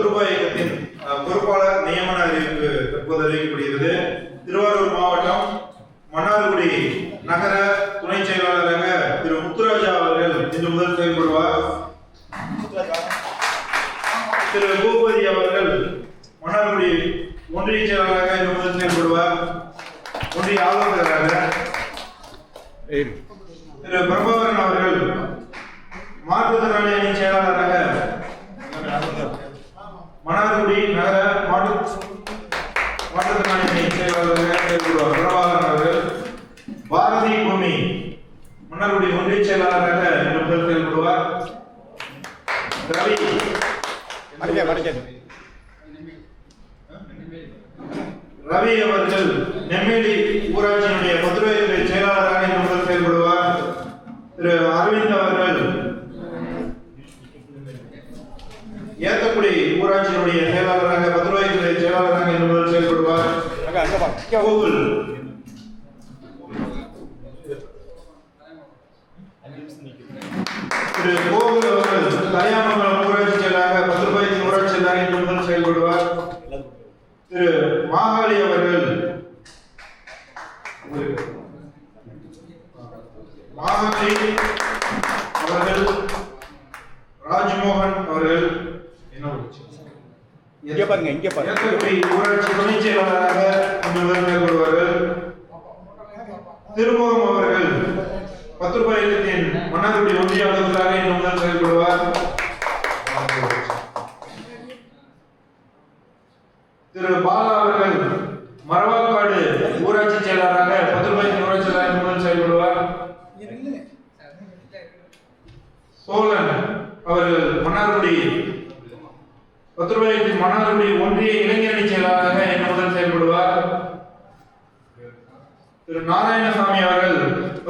ரூபாய் இயக்கத்தின் பொறுப்பாளர் நியமன அறிவிப்பு தற்போது அறிவிக்கப்படுகிறது. திருவாரூர் மாவட்டம் மன்னார்குடி நகர துணை செயலாளராக திரு முத்துராஜா அவர்கள் இன்று முதல் செயல்படுவார். திரு பூபதி அவர்கள் மன்னார்குடி ஒன்றிய செயலாளராக இன்று முதல் செயல்படுவார். ஒன்றிய ஆலோசகராக திரு பிரபாகரன் அவர்கள் மாற்றுத்திறனாளி அணி செயலாளராக மன்னார்குடி நகர மாற்றுத்திறனாளி அணி செயலாளராக செயல்படுவார். பிரபாகரன் அவர்கள் பாரதி பூமி மன்னார்குடி ஒன்றிய செயலாளராக இன்று முதல் செயல்படுவார். ரவி அவர்கள் நெம்மேலி ஊராட்சியினுடைய மதுரை செயலாளராக இன்று முதல் செயல்படுவார். திரு அரவிந்த் அவர்கள் ஏத்தக்குடி ஊராட்சியினுடைய செயலாளராக மதுரை செயலாளராக இன்று முதல் செயல்படுவார். திரு கோகுல் அவர்கள் கல்யாணமங்கலம் ஊராட்சி செயலாளராக மதுரை ஊராட்சி செயலாளராக இன்று முதல் செயல்படுவார். திரு மாகாளி அவர்கள் ராஜ்மோகன் அவர்கள் ஊராட்சி துணை செயலாளராக செயல்படுவார்கள். திருமுகம் அவர்கள் ரூபாய் இயக்கத்தின் மன்னார்குடி ஒன்றிய ஆலோசகராக இன்று முதல் செயல்படுவார். திரு பாலா அவர்கள் மரவாக்காடு ஊராட்சி செயலாளராக ரூபாய் ஊராட்சி செயலாளராக முதல் செயல்படுவார். சோழன் அவர்கள் மன்னார்குடி ரூபாய் மன்னார்குடி ஒன்றிய இளைஞரணி செயலாளராக இன்று முதல் செயல்படுவார். திரு நாராயணசாமி அவர்கள்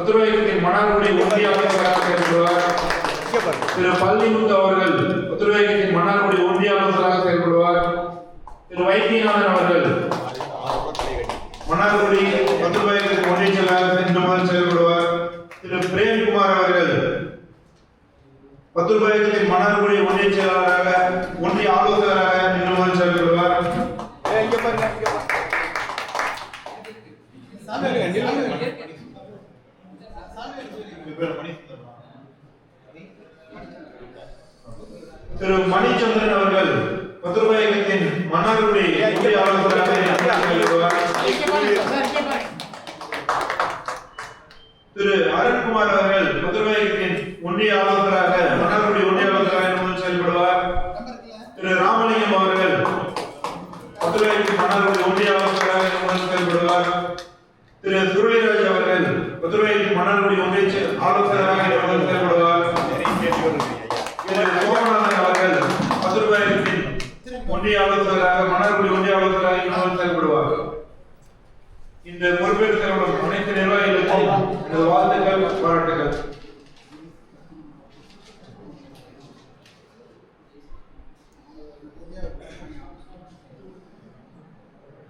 ரூபாய் மன்னார்குடி ஒன்றிய ஆலோசகராக செயல்படுவார். திரு பள்ளிமுத்து அவர்கள் ரூபாய் மன்னார்குடி ஒன்றிய ஆலோசகராக செயல்படுவார். திரு வைத்தியநாதன் அவர்கள் மன்னார்குடி ரூபாய் ஒன்றிய செயலாளராக இன்று முதல் செயல்படுவார். திரு பிரேம்குமார் அவர்கள் ரூபாய் மன்னார்குடி ஒன்றிய செயலாளராக ஒன்றிய ஆலோசகராக இன்று முதல் செயல்படுவார். திரு மணிச்சந்திரன் அவர்கள் ரூபாய் மன்னார்குடி ஒன்றிய ஆலோசகராக செயல்படுவார். திரு அருண்குமார் அவர்கள் ரூபாய் ஒன்றிய ஆலோசகராக மன்னார்குடி ஒன்றிய ஆலோசகராக முதல் செயல்படுவார். திரு ராமலிங்கம் அவர்கள் ரூபாய் மன்னார்குடி ஒன்றிய ஆலோசகராக முதல் செயல்படுவார். திரு சுருளிராஜ் அவர்கள் ரூபாய் மன்னார்குடி ஒன்றிய ஆலோசகராக முதல் செயல்படுவார். திரு சோமநாதன் அவர்கள் ரூபாய் ஒன்றிய ஆலோசகராக மன்னார்குடி ஒன்றிய ஆலோசகராக முதல் செயல்படுவார். இந்த பொறுப்பேற்று செயல்படும் அனைத்து நிர்வாகிகளுக்கும் எனது வாழ்த்துக்கள், பாராட்டுகள்.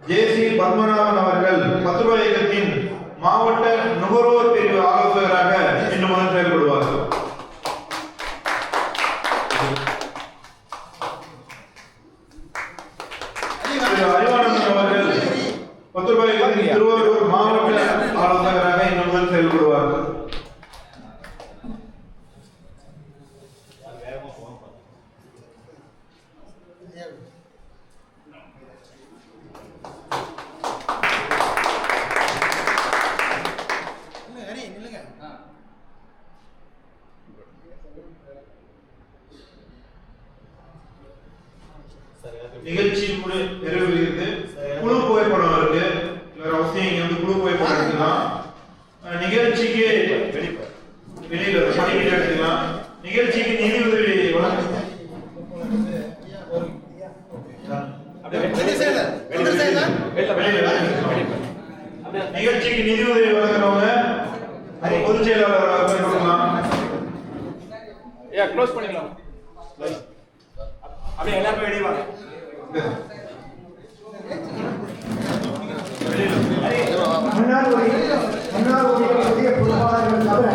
ஜேசி பத்மநாபன் அவர்கள் ரூபாய் இயக்கத்தின் மாவட்ட நுகர்வோர் பிரிவு ஆலோசகராக இன்று முதல் செயல்படுவார். அறிவானந்தன் அவர்கள் ரூபாய் திருவாரூர் மாவட்ட ஆலோசகராக இன்று முதல் செயல்படுவார். நிகழ்ச்சி நிறைவேறுகிறது. குழு புகைப்படம் இருக்கு. அவசியம் இங்க வந்து குழு புகைப்படம் எடுத்துக்கலாம். நிகழ்ச்சிக்கு வெளியில பணிவிட எடுத்துக்கலாம். நிகழ்ச்சிக்கு நிதி உதவி நிகழ்ச்சிக்கு நிதி உதவி வழங்குறவங்க பொதுச் செயலாளராக கொடுக்கலாம். க்ளோஸ் பண்ணிடலாம். அப்படியே எல்லாரும் வெளியே வாங்க. புதிய பொறுப்பாளர்கள் தவிர